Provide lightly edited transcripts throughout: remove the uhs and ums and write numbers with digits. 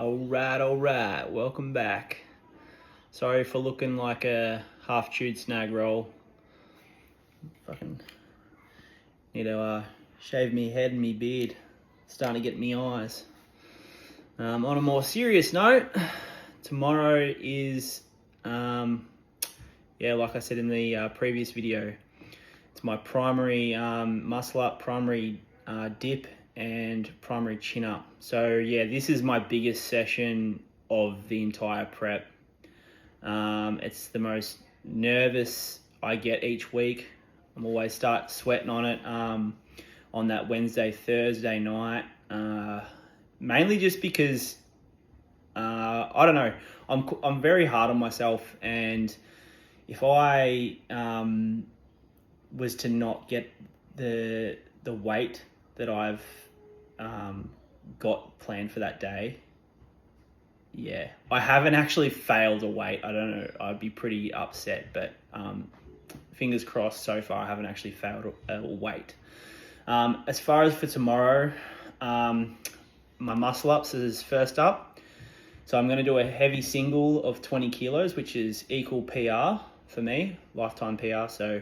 All right. Welcome back. Sorry for looking like a half-chewed snag roll. Fucking need to shave me head and me beard. Starting to get me eyes. On a more serious note, tomorrow is, like I said in the previous video, it's my primary muscle up, primary dip, and primary chin up. So yeah, this is my biggest session of the entire prep. It's the most nervous I get each week. I'm always start sweating on it on that Wednesday, Thursday night, mainly just because I don't know. I'm very hard on myself, and if I was to not get the weight that I've got planned for that day, yeah, I haven't actually failed a weight. I don't know. I'd be pretty upset, but fingers crossed. So far, I haven't actually failed a weight. As far as for tomorrow, my muscle ups is first up. So I'm going to do a heavy single of 20 kilos, which is equal PR for me, lifetime PR. So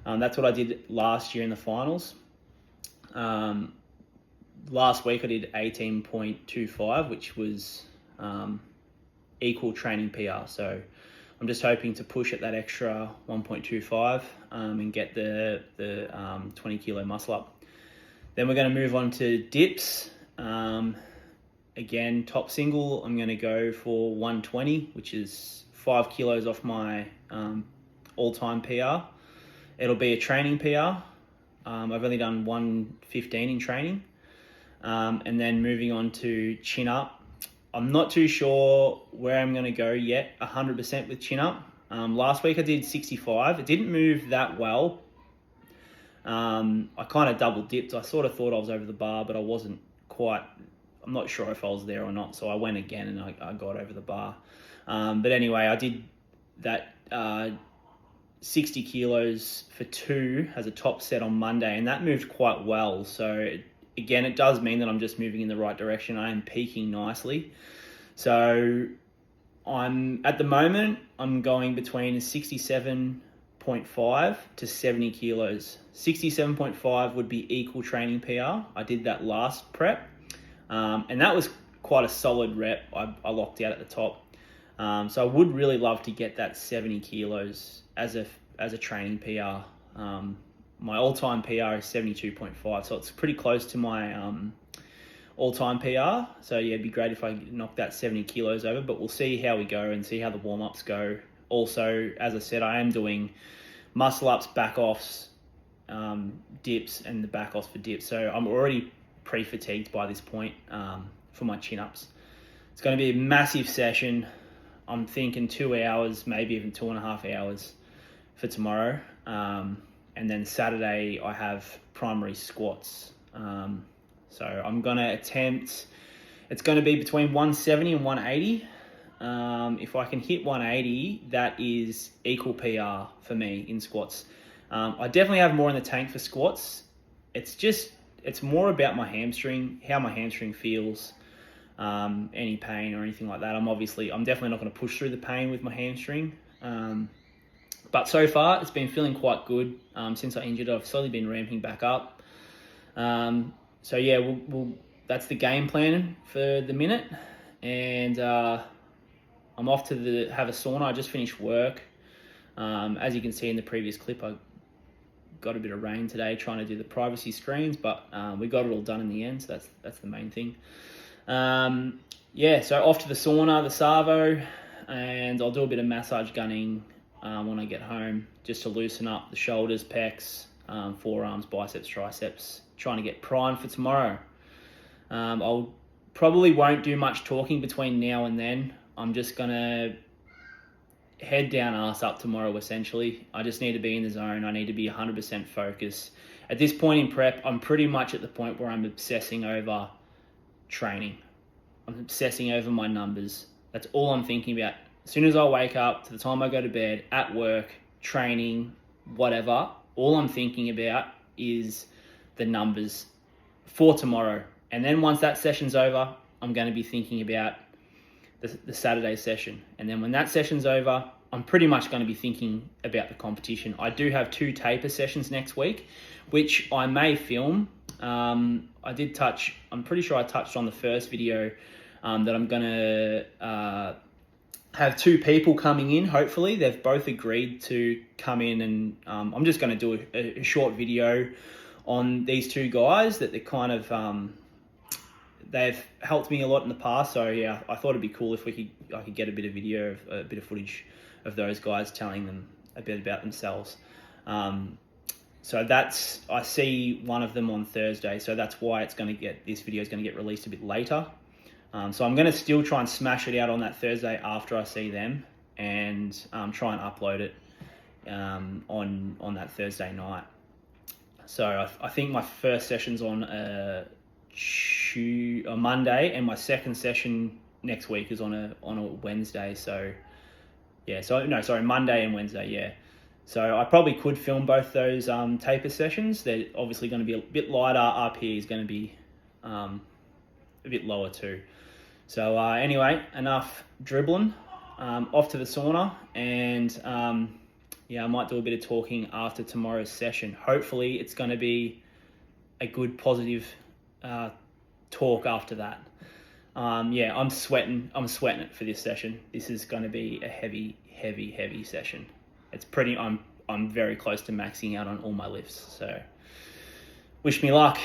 that's what I did last year in the finals. Last week I did 18.25, which was equal training PR. So I'm just hoping to push at that extra 1.25 and get the 20 kilo muscle up. Then we're going to move on to dips. Again, top single, I'm going to go for 120, which is 5 kilos off my all-time PR. It'll be a training PR. I've only done 115 in training. And then moving on to chin up. I'm not too sure where I'm going to go yet, 100% with chin up. Last week I did 65. It didn't move that well. I kind of double dipped. I sort of thought I was over the bar, but I wasn't quite. I'm not sure if I was there or not. So I went again and I got over the bar. But anyway, I did that 60 kilos for 2 as a top set on Monday, and that moved quite well. So again, it does mean that I'm just moving in the right direction. I am peaking nicely. So at the moment, I'm going between 67.5 to 70 kilos. 67.5 would be equal training PR. I did that last prep. And that was quite a solid rep. I locked out at the top. So I would really love to get that 70 kilos as a training PR. My all-time PR is 72.5, so it's pretty close to my all-time PR. So yeah, it'd be great if I knock that 70 kilos over, but we'll see how we go and see how the warm-ups go. Also, as I said, I am doing muscle-ups, back-offs, dips, and the back-offs for dips. So I'm already pre-fatigued by this point for my chin-ups. It's going to be a massive session. I'm thinking 2 hours, maybe even 2.5 hours for tomorrow. And then Saturday I have primary squats. So I'm going to attempt, it's going to be between 170 and 180. If I can hit 180, that is equal PR for me in squats. I definitely have more in the tank for squats. It's more about my hamstring, how my hamstring feels, any pain or anything like that. I'm definitely not going to push through the pain with my hamstring. But so far, it's been feeling quite good. Since I injured, I've slowly been ramping back up. So yeah, that's the game plan for the minute. And I'm off to have a sauna. I just finished work. As you can see in the previous clip, I got a bit of rain today trying to do the privacy screens, but we got it all done in the end, so that's the main thing. So off to the sauna, the Savo, and I'll do a bit of massage gunning when I get home, just to loosen up the shoulders, pecs, forearms, biceps, triceps, trying to get primed for tomorrow. I'll probably won't do much talking between now and then. I'm just going to head down, ass up tomorrow, essentially. I just need to be in the zone. I need to be 100% focused. At this point in prep, I'm pretty much at the point where I'm obsessing over training. I'm obsessing over my numbers. That's all I'm thinking about. As soon as I wake up, to the time I go to bed, at work, training, whatever, all I'm thinking about is the numbers for tomorrow. And then once that session's over, I'm going to be thinking about the Saturday session. And then when that session's over, I'm pretty much going to be thinking about the competition. I do have 2 taper sessions next week, which I may film. I'm pretty sure I touched on the first video that I'm going to have 2 people coming in. Hopefully they've both agreed to come in, and I'm just going to do a short video on these 2 guys that they're kind of they've helped me a lot in the past. So yeah, I thought it'd be cool if I could get a bit of video, a bit of footage of those guys telling them a bit about themselves. So I see one of them on Thursday, so that's why this video is going to get released a bit later. So I'm going to still try and smash it out on that Thursday after I see them, and try and upload it on that Thursday night. So I think my first session's on a Monday, and my second session next week is on a Wednesday. So yeah, Monday and Wednesday. Yeah. So I probably could film both those taper sessions. They're obviously going to be a bit lighter. RP is going to be a bit lower too. So anyway, enough dribbling. Off to the sauna, and I might do a bit of talking after tomorrow's session. Hopefully it's going to be a good, positive talk after that. I'm sweating it for this session. This is going to be a heavy session. I'm very close to maxing out on all my lifts, so wish me luck.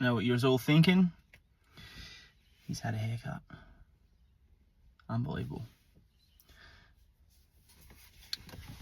I know what you was all thinking. He's had a haircut. Unbelievable.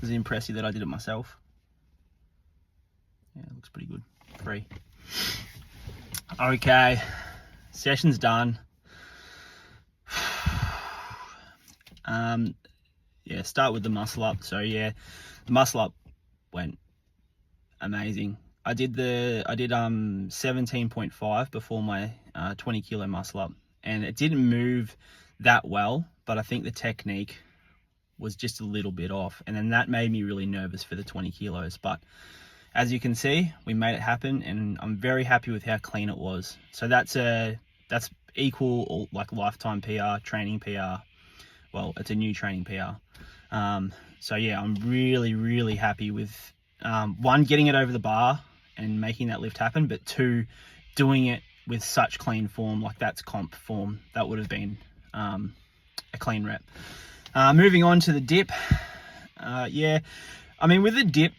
Does it impress you that I did it myself? Yeah, it looks pretty good. Free. Okay, session's done. Yeah, start with the muscle up. So yeah, the muscle up went amazing. I did 17.5 before my 20 kilo muscle up, and it didn't move that well, but I think the technique was just a little bit off, and then that made me really nervous for the 20 kilos. But as you can see, we made it happen, and I'm very happy with how clean it was. So that's equal like lifetime PR, training PR. Well, it's a new training PR. So yeah, I'm really happy with one, getting it over the bar and making that lift happen, but two, doing it with such clean form. Like, that's comp form. That would have been a clean rep. Moving on to the dip. Yeah, I mean, with the dip,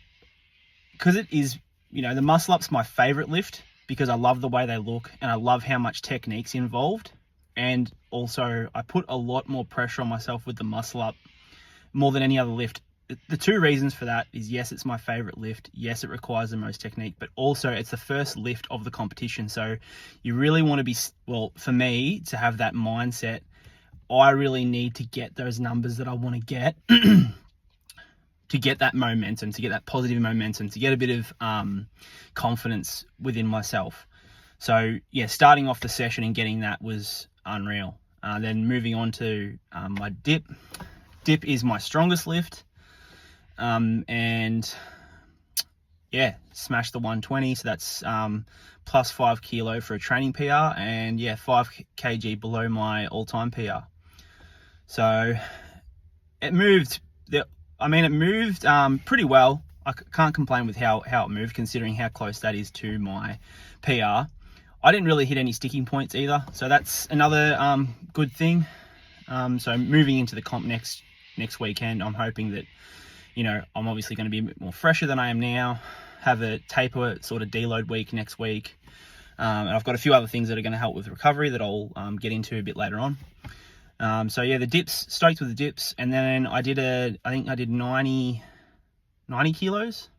because it is, you know, the muscle up's my favorite lift because I love the way they look and I love how much technique's involved. And also I put a lot more pressure on myself with the muscle up more than any other lift. The two reasons for that is, yes, it's my favorite lift. Yes, it requires the most technique, but also it's the first lift of the competition. So you really want to be, well, for me to have that mindset, I really need to get those numbers that I want to get to get that momentum, to get that positive momentum, to get a bit of confidence within myself. So yeah, starting off the session and getting that was unreal. Then moving on to my dip. Dip is my strongest lift. And yeah, smashed the 120. So that's plus 5 kilo for a training PR, and yeah, 5 kg below my all-time PR. So it moved. It moved pretty well. I can't complain with how it moved, considering how close that is to my PR. I didn't really hit any sticking points either, so that's another good thing. So moving into the comp next weekend, I'm hoping that, you know, I'm obviously going to be a bit more fresher than I am now, have a taper sort of deload week next week. And I've got a few other things that are going to help with recovery that I'll get into a bit later on. So yeah, the dips, stoked with the dips. And then I think I did 90 kilos.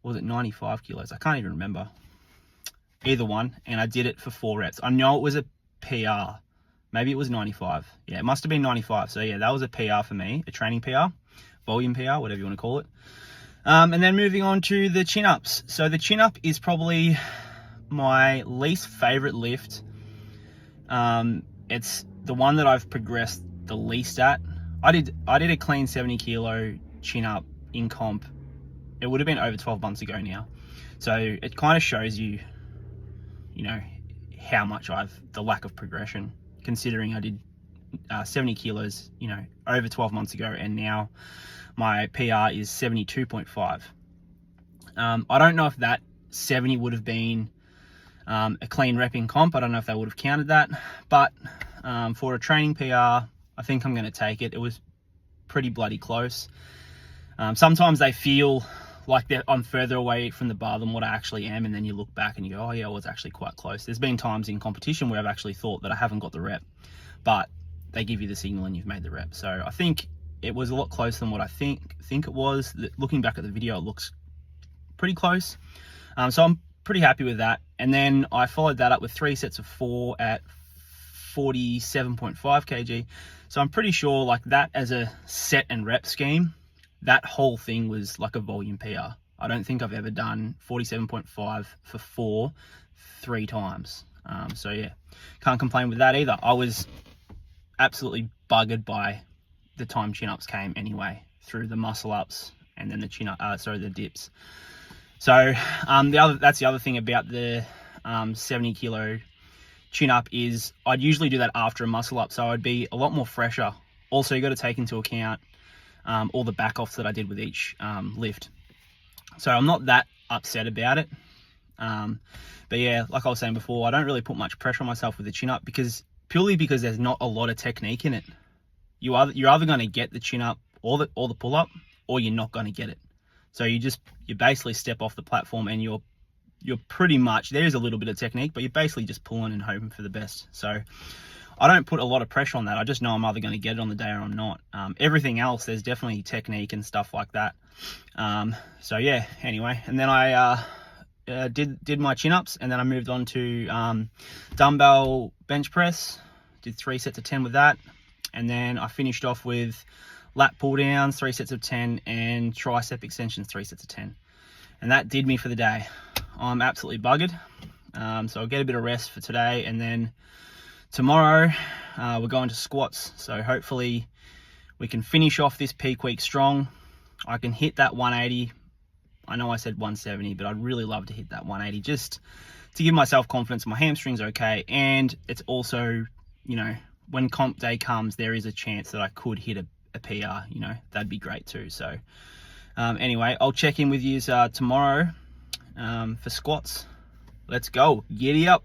Or was it 95 kilos? I can't even remember. Either one. And I did it for 4 reps. I know it was a PR. Maybe it was 95. Yeah, it must have been 95. So yeah, that was a PR for me, a training PR, volume PR, whatever you want to call it. And then moving on to the chin-ups. So the chin-up is probably my least favorite lift. It's the one that I've progressed the least at. I did a clean 70 kilo chin-up in comp. It would have been over 12 months ago now. So it kind of shows you, you know, how much the lack of progression, considering I did 70 kilos, you know, over 12 months ago, and now my PR is 72.5. I don't know if that 70 would have been a clean rep in comp. I don't know if they would have counted that, but for a training PR, I think I'm going to take it. It was pretty bloody close. Sometimes they feel like I'm further away from the bar than what I actually am, and then you look back and you go, oh yeah, well, it's actually quite close. There's been times in competition where I've actually thought that I haven't got the rep, but they give you the signal and you've made the rep. So I think it was a lot closer than what I think it was. Looking back at the video, it looks pretty close. So I'm pretty happy with that. And then I followed that up with 3 sets of 4 at 47.5 kg. So I'm pretty sure, like, that as a set and rep scheme, that whole thing was like a volume PR. I don't think I've ever done 47.5 for 4 3 times. So yeah, can't complain with that either. I was absolutely buggered by the time chin-ups came anyway, through the muscle ups and then the dips. So that's the other thing about the 70 kilo chin-up is I'd usually do that after a muscle up, so I'd be a lot more fresher. Also, you got to take into account all the back offs that I did with each lift. So I'm not that upset about it. But yeah, like I was saying before, I don't really put much pressure on myself with the chin up purely because there's not a lot of technique in it. You're either going to get the chin up or the pull up, or you're not going to get it. So you basically step off the platform and you're you're pretty much, there is a little bit of technique, but you're basically just pulling and hoping for the best. So I don't put a lot of pressure on that. I just know I'm either going to get it on the day or I'm not. Everything else, there's definitely technique and stuff like that. So yeah, anyway, and then I did my chin-ups, and then I moved on to dumbbell bench press. Did 3 sets of 10 with that, and then I finished off with lat pull downs, 3 sets of 10, and tricep extensions, 3 sets of 10. And that did me for the day. I'm absolutely buggered. So I'll get a bit of rest for today, and then tomorrow we're going to squats. So hopefully we can finish off this peak week strong. I can hit that 180. I know I said 170, but I'd really love to hit that 180 just to give myself confidence. My hamstring's okay, and it's also, you know, when comp day comes, there is a chance that I could hit a PR. You know, that'd be great too. So anyway, I'll check in with you tomorrow for squats. Let's go. Giddy up.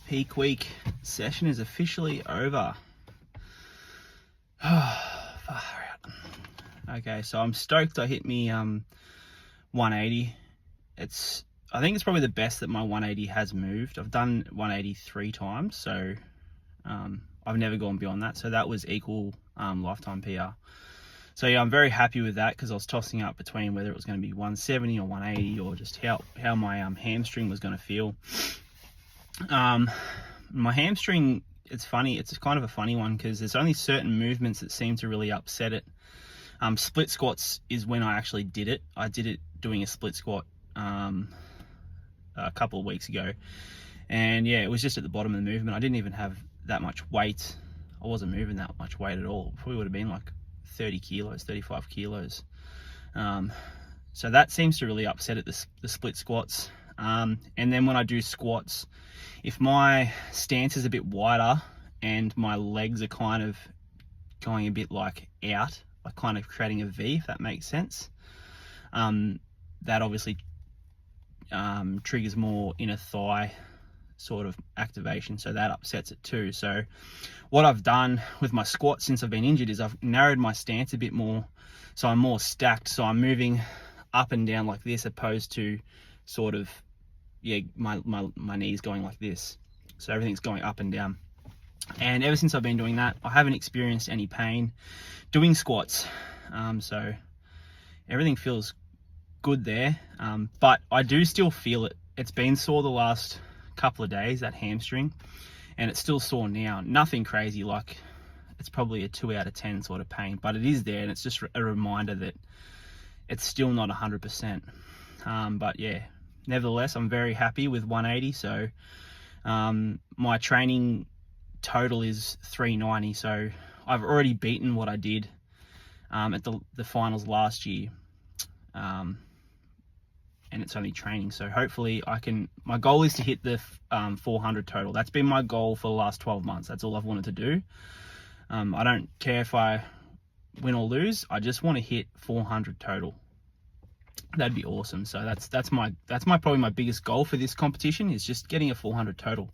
Peak week session is officially over. Okay, so I'm stoked I hit me 180. I think it's probably the best that my 180 has moved. I've done 180 3 times, so I've never gone beyond that. So that was equal lifetime PR. So yeah, I'm very happy with that, because I was tossing up between whether it was going to be 170 or 180, or just how my hamstring was going to feel. My hamstring, it's funny, it's kind of a funny one, because there's only certain movements that seem to really upset it. Split squats is when I actually did it. I did it doing a split squat a couple of weeks ago, and yeah, it was just at the bottom of the movement. I didn't even have that much weight. I wasn't moving that much weight at all. Probably would have been like 30 kilos, 35 kilos. So that seems to really upset at the split squats. And then when I do squats, if my stance is a bit wider and my legs are kind of going a bit like out, like kind of creating a V, if that makes sense, that obviously triggers more inner thigh sort of activation, so that upsets it too. So what I've done with my squat since I've been injured is I've narrowed my stance a bit more, so I'm more stacked, so I'm moving up and down like this, opposed to sort of, yeah, my knees going like this, so everything's going up and down. And ever since I've been doing that, I haven't experienced any pain doing squats, so everything feels good there. But I do still feel it. It's been sore the last couple of days, that hamstring, and it's still sore now. Nothing crazy, like it's probably a 2 out of 10 sort of pain, but it is there, and it's just a reminder that it's still not 100%. But yeah, nevertheless, I'm very happy with 180. So my training total is 390, so I've already beaten what I did at the finals last year, and it's only training. So hopefully my goal is to hit the 400 total. That's been my goal for the last 12 months. That's all I've wanted to do. I don't care if I win or lose, I just want to hit 400 total. That'd be awesome. So that's probably my biggest goal for this competition, is just getting a 400 total.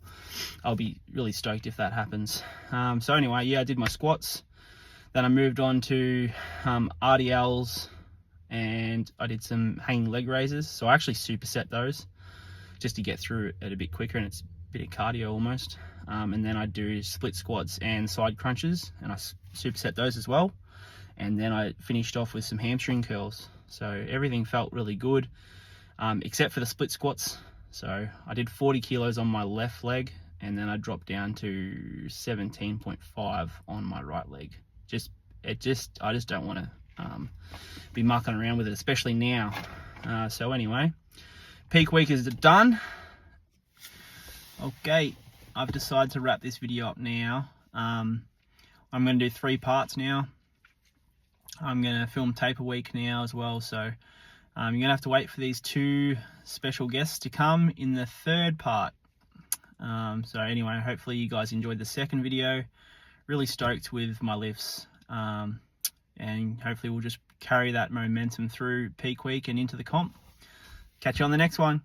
I'll be really stoked if that happens. So anyway, yeah, I did my squats, then I moved on to RDLs, and I did some hanging leg raises. So I actually superset those just to get through it a bit quicker, and it's a bit of cardio almost. And then I do split squats and side crunches, and I superset those as well. And then I finished off with some hamstring curls. So everything felt really good, except for the split squats. So I did 40 kilos on my left leg, and then I dropped down to 17.5 on my right leg. I just don't want to be mucking around with it, especially now. So anyway, peak week is done. Okay, I've decided to wrap this video up now. I'm going to do 3 parts now. I'm going to film taper week now as well, so you're going to have to wait for these 2 special guests to come in the 3rd part. So anyway, hopefully you guys enjoyed the 2nd video. Really stoked with my lifts, and hopefully we'll just carry that momentum through peak week and into the comp. Catch you on the next one.